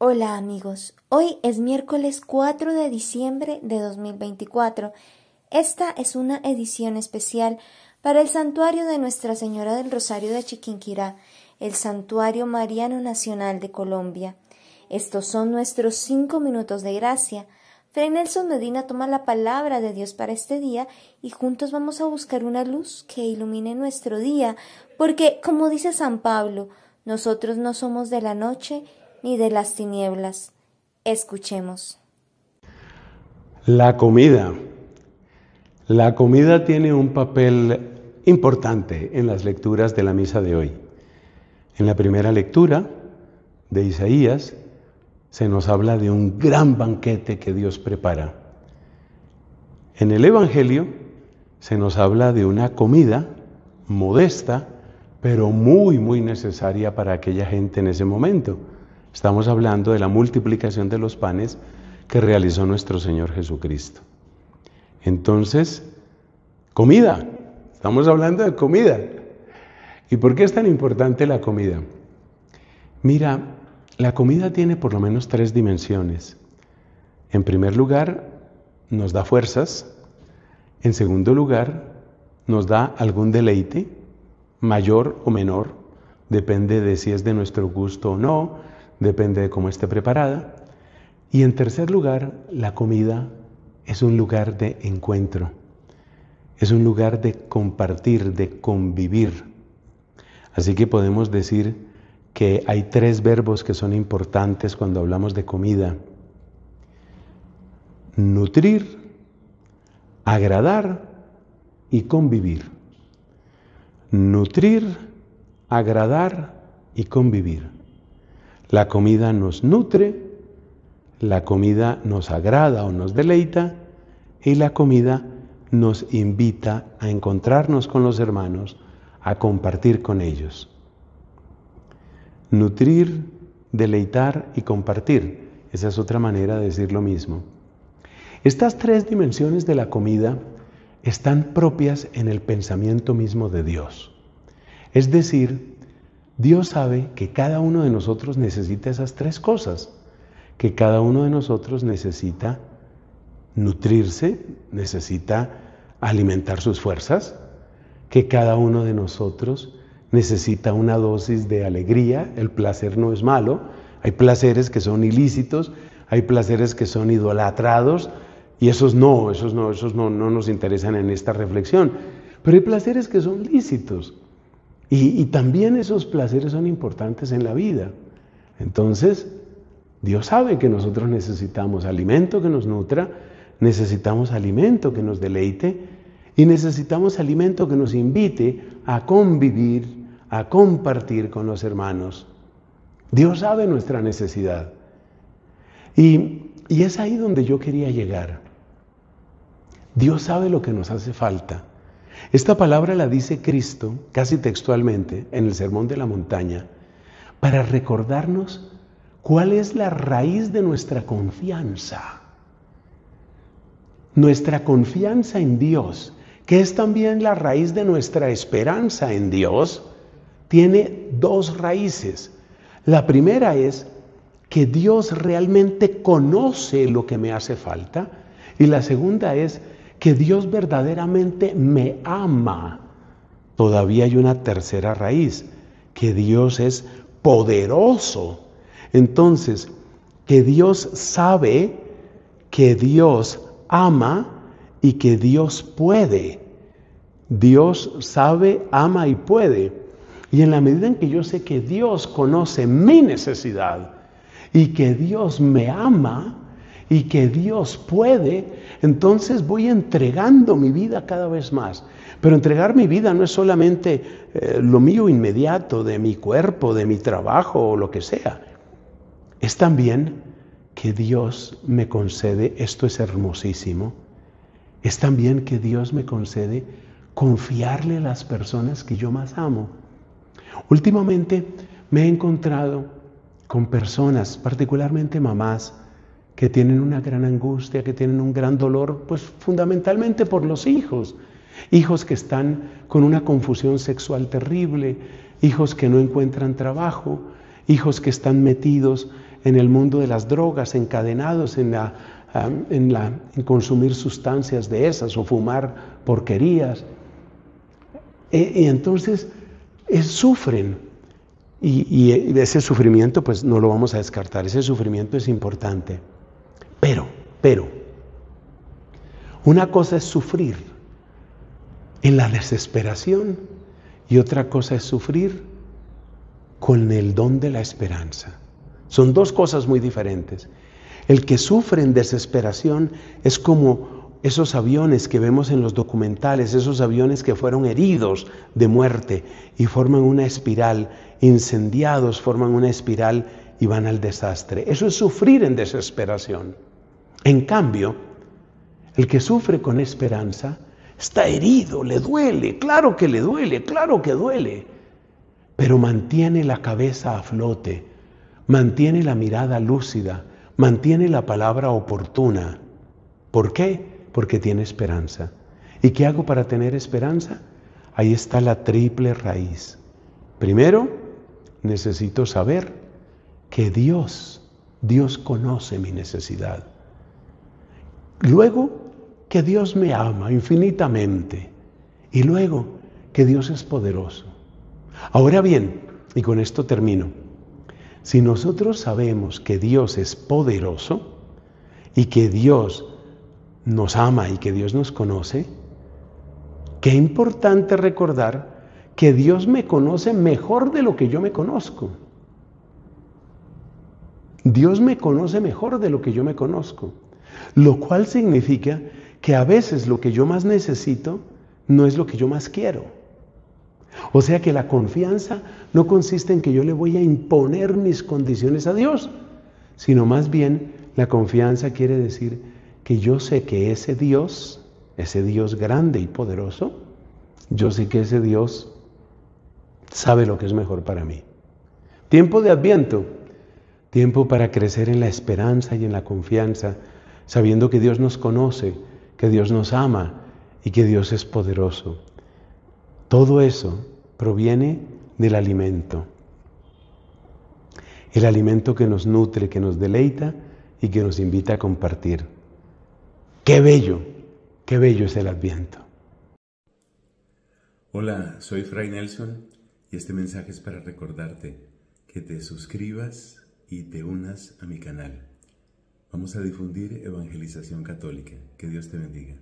Hola amigos, hoy es miércoles 4 de diciembre de 2024. Esta es una edición especial para el santuario de Nuestra Señora del Rosario de Chiquinquirá, el Santuario Mariano Nacional de Colombia. Estos son nuestros 5 minutos de gracia. Fray Nelson Medina toma la palabra de Dios para este día y juntos vamos a buscar una luz que ilumine nuestro día, porque, como dice San Pablo, nosotros no somos de la noche ni de las tinieblas. Escuchemos. La comida. La comida tiene un papel importante en las lecturas de la misa de hoy. En la primera lectura de Isaías se nos habla de un gran banquete que Dios prepara. En el Evangelio se nos habla de una comida modesta, pero muy necesaria para aquella gente en ese momento. Estamos hablando de la multiplicación de los panes que realizó nuestro Señor Jesucristo. Entonces, comida. Estamos hablando de comida. ¿Y por qué es tan importante la comida? Mira, la comida tiene por lo menos 3 dimensiones. En primer lugar, nos da fuerzas. En segundo lugar, nos da algún deleite, mayor o menor. Depende de si es de nuestro gusto o no. Depende de cómo esté preparada. Y en tercer lugar, la comida es un lugar de encuentro. Es un lugar de compartir, de convivir. Así que podemos decir que hay 3 verbos que son importantes cuando hablamos de comida. Nutrir, agradar y convivir. Nutrir, agradar y convivir. La comida nos nutre, la comida nos agrada o nos deleita y la comida nos invita a encontrarnos con los hermanos, a compartir con ellos. Nutrir, deleitar y compartir. Esa es otra manera de decir lo mismo. Estas 3 dimensiones de la comida están propias en el pensamiento mismo de Dios. Es decir, Dios sabe que cada uno de nosotros necesita esas 3 cosas, que cada uno de nosotros necesita nutrirse, necesita alimentar sus fuerzas, que cada uno de nosotros necesita una dosis de alegría. El placer no es malo, hay placeres que son ilícitos, hay placeres que son idolatrados y esos no nos interesan en esta reflexión, pero hay placeres que son lícitos. Y también esos placeres son importantes en la vida. Entonces, Dios sabe que nosotros necesitamos alimento que nos nutra, necesitamos alimento que nos deleite y necesitamos alimento que nos invite a convivir, a compartir con los hermanos. Dios sabe nuestra necesidad. Y es ahí donde yo quería llegar. Dios sabe lo que nos hace falta. Esta palabra la dice Cristo, casi textualmente, en el Sermón de la Montaña, para recordarnos cuál es la raíz de nuestra confianza. Nuestra confianza en Dios, que es también la raíz de nuestra esperanza en Dios, tiene 2 raíces. La primera es que Dios realmente conoce lo que me hace falta, y la segunda es que Dios verdaderamente me ama. Todavía hay una tercera raíz, que Dios es poderoso. Entonces, que Dios sabe, que Dios ama y que Dios puede. Dios sabe, ama y puede. Y en la medida en que yo sé que Dios conoce mi necesidad y que Dios me ama y que Dios puede, entonces voy entregando mi vida cada vez más. Pero entregar mi vida no es solamente lo mío inmediato, de mi cuerpo, de mi trabajo o lo que sea. Es también que Dios me concede, esto es hermosísimo, es también que Dios me concede confiarle a las personas que yo más amo. Últimamente me he encontrado con personas, particularmente mamás, que tienen una gran angustia, que tienen un gran dolor, pues fundamentalmente por los hijos. Hijos que están con una confusión sexual terrible, hijos que no encuentran trabajo, hijos que están metidos en el mundo de las drogas, encadenados en consumir sustancias de esas o fumar porquerías. Y entonces sufren. Y ese sufrimiento pues no lo vamos a descartar, ese sufrimiento es importante. Pero, una cosa es sufrir en la desesperación y otra cosa es sufrir con el don de la esperanza. Son dos cosas muy diferentes. El que sufre en desesperación es como esos aviones que vemos en los documentales, esos aviones que fueron heridos de muerte y forman una espiral, incendiados forman una espiral y van al desastre. Eso es sufrir en desesperación. En cambio, el que sufre con esperanza está herido, le duele, claro que le duele, claro que duele, pero mantiene la cabeza a flote, mantiene la mirada lúcida, mantiene la palabra oportuna. ¿Por qué? Porque tiene esperanza. ¿Y qué hago para tener esperanza? Ahí está la triple raíz. Primero, necesito saber que Dios conoce mi necesidad. Luego, que Dios me ama infinitamente. Y luego, que Dios es poderoso. Ahora bien, y con esto termino, si nosotros sabemos que Dios es poderoso y que Dios nos ama y que Dios nos conoce, qué importante recordar que Dios me conoce mejor de lo que yo me conozco. Dios me conoce mejor de lo que yo me conozco, lo cual significa que a veces lo que yo más necesito no es lo que yo más quiero. O sea que la confianza no consiste en que yo le voy a imponer mis condiciones a Dios, sino más bien la confianza quiere decir que yo sé que ese Dios grande y poderoso, yo sé que ese Dios sabe lo que es mejor para mí. Tiempo de Adviento, tiempo para crecer en la esperanza y en la confianza, sabiendo que Dios nos conoce, que Dios nos ama y que Dios es poderoso. Todo eso proviene del alimento. El alimento que nos nutre, que nos deleita y que nos invita a compartir. ¡Qué bello es el Adviento! Hola, soy Fray Nelson y este mensaje es para recordarte que te suscribas y te unas a mi canal. Vamos a difundir evangelización católica. Que Dios te bendiga.